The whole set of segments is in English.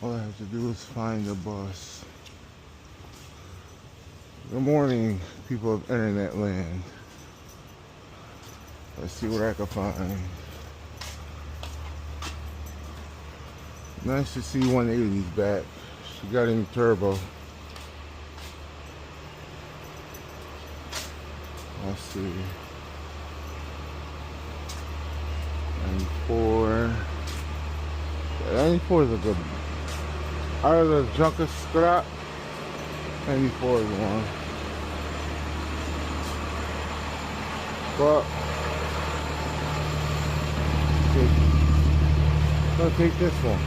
All I have to do is find a bus. Good morning, people of internet land. Let's see what I can find. Nice to see 180's back. She got in turbo. Let's see. 94. 94 is a good one. Out of the junk of scrap, 94 is one. But I'll take this one.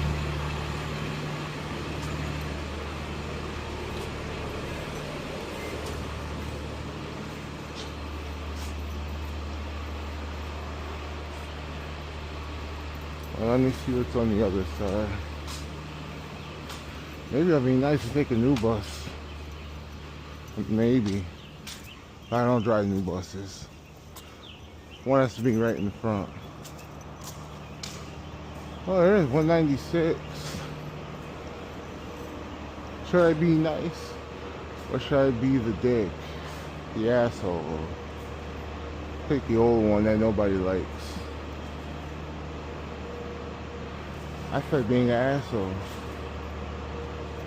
Well, let me see what's on the other side. Maybe it'll be nice to take a new bus. Maybe. I don't drive new buses. One has to be right in the front. Oh, there is 196. Should I be nice? Or should I be the dick? The asshole? Take the old one that nobody likes. I feel like being an asshole.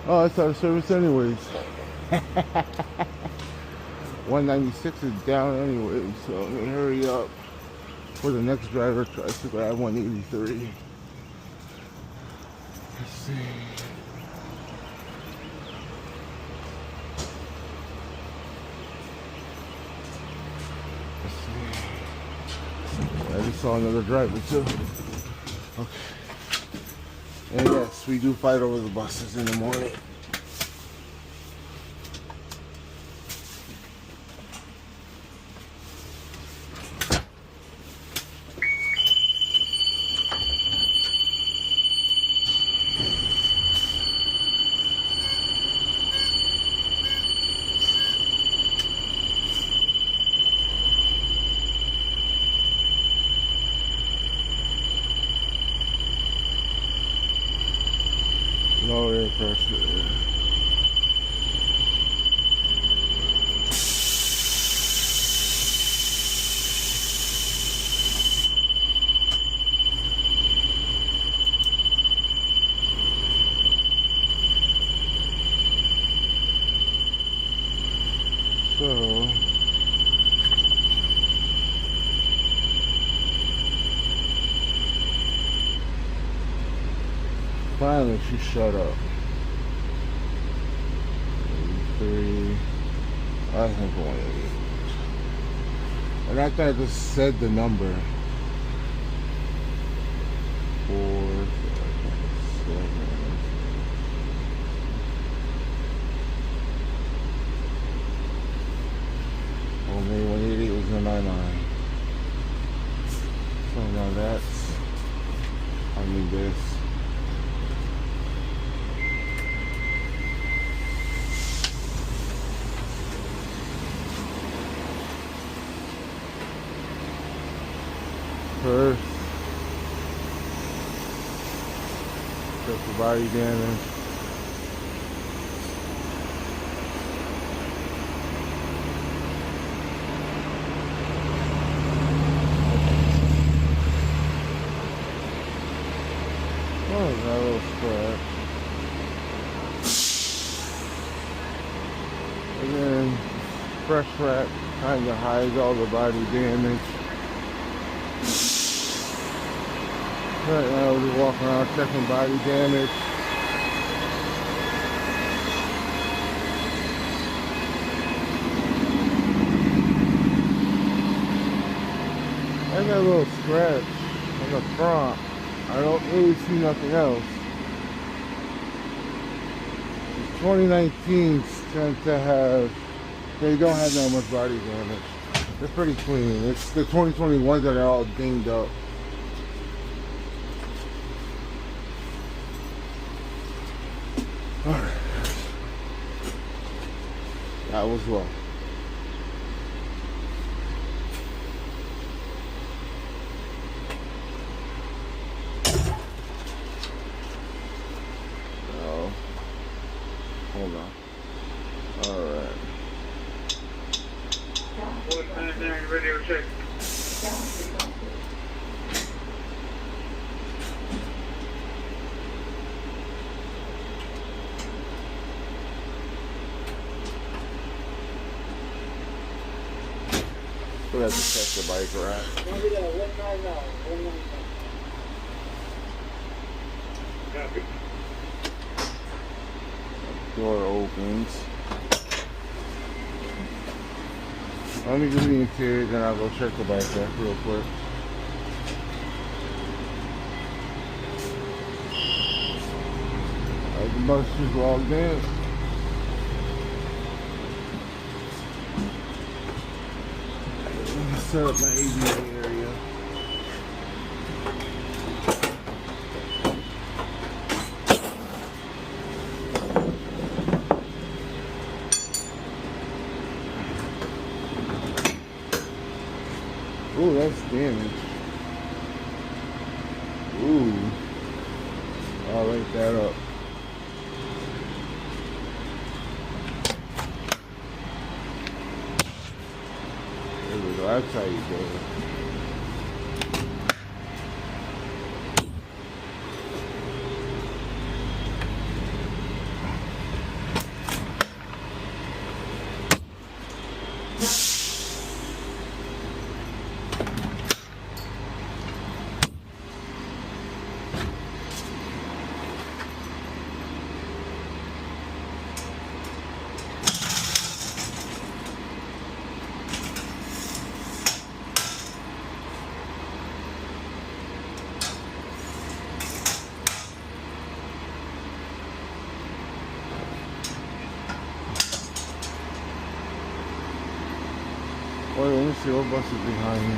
Oh, it's out of service anyways. 196 is down anyway, so let me hurry up before the next driver tries to grab 183. Let's see. I just saw another driver too. Okay. And yes, we do fight over the buses in the morning. Low air pressure. So finally she shut up. 83. I think 188. And I thought I just said the number. 4, 5, 7. Oh, maybe 188 was in my mind. So now that's, I need this. First, check the body damage. Oh, that little scratch. And then fresh wrap kind of hides all the body damage. Right now we're just walking around checking body damage. I got a little scratch on the front. I don't really see nothing else. 2019s tend to have, they don't have that much body damage. They're pretty clean. It's the 2021s that are all dinged up. Alright. That was well. Radio check. We have to check the bike rack. Copy. Door opens. Let me do the interior, then I'll go check the bike rack real quick. The bus is logged in. Set up my ADA area. Ooh, that's damaged. Ooh. I'll light that up. There we go. That's how you do it. Oh, let me see what bus is behind me.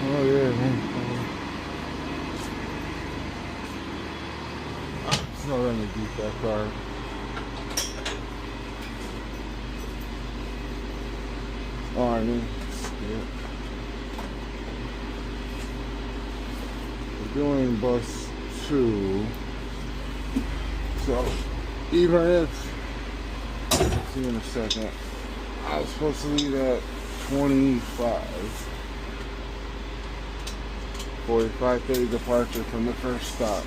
Oh, yeah, man. It's not underneath that car. Oh, I mean, yeah. We're doing bus 2. So, even if see you in a second. I was supposed to leave at 25. 45:30 departure from the first stop.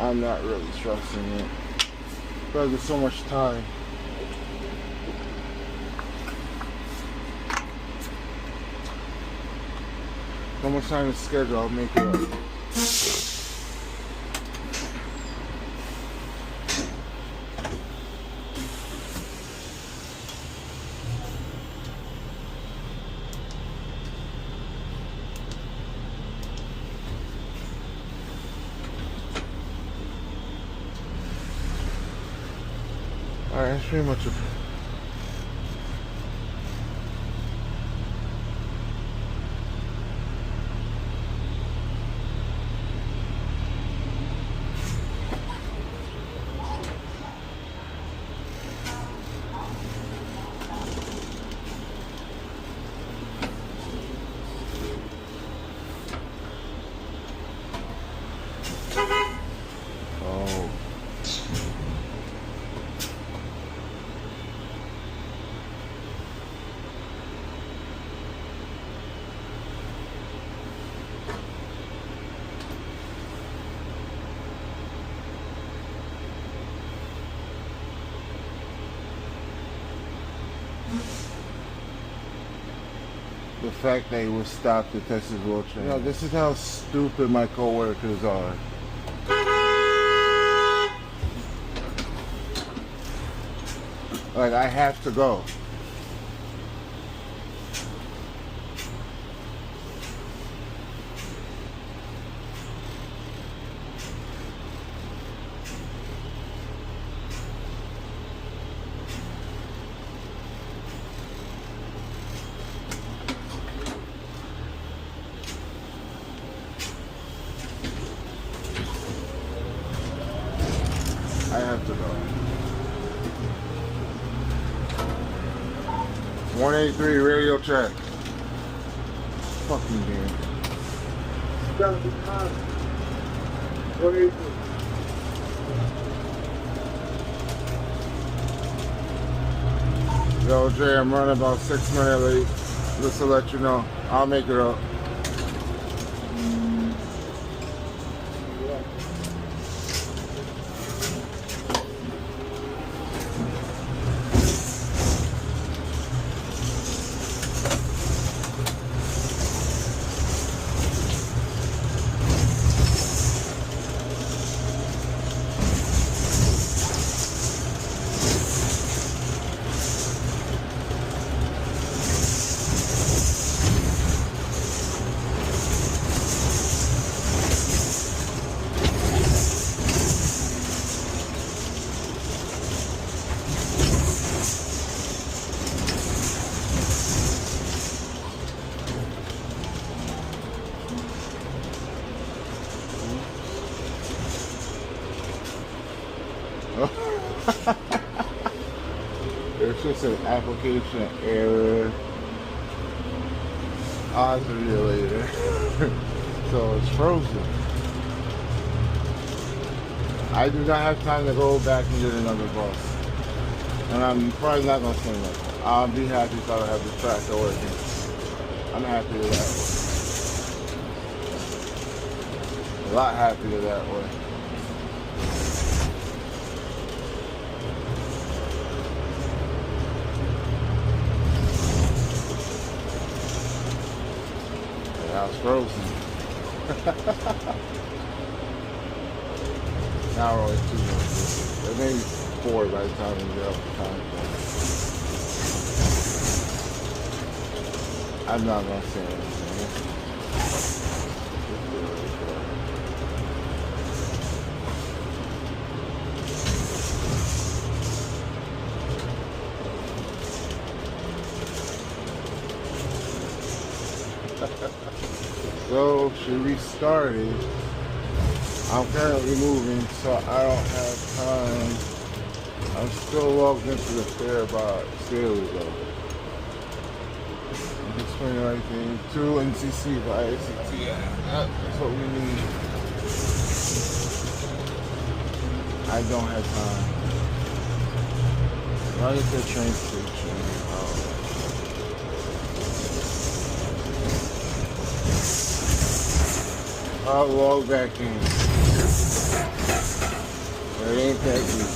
I'm not really trusting it because there's so much time. So much time to schedule, I'll make it up. Alright, that's pretty much it. Oh. The fact that he was stopped to test his wheelchair. You know, this is how stupid my coworkers are. Like, I have to go. I have to go. 183 radio check. Fucking damn. 183. Yo, Jay, I'm running about 6 minutes late. Just to let you know, I'll make it up. It's just an application error. I'll have to read it later. So it's frozen. I do not have time to go back and get another bus. And I'm probably not going to swing it. I'll be happy if I don't have the tractor working. I'm happy with that way. A lot happier that way. Now it's frozen. Now we're only 2 minutes. It may be 4 by the time we get up the time. I'm not going to say anything. So she restarted. I'm currently moving, so I don't have time. I'm still logged into the fair box. There we go. Explain everything. 2 NCC by ACT. That's what we need. I don't have time. Right at the train station. I'll log back in. It ain't that deep.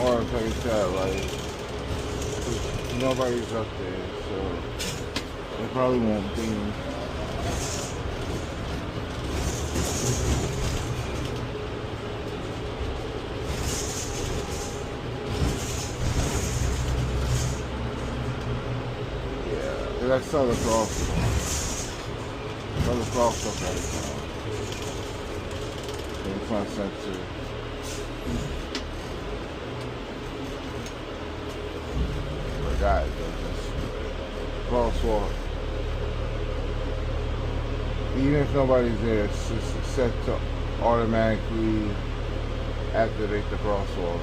Or like I said, like, nobody's up there, so they probably won't be. Yeah, that's still the cross. Another cross up right now. It's not sensitive. Guys, crosswalk. Even if nobody's there, it's just set to automatically activate the crosswalk.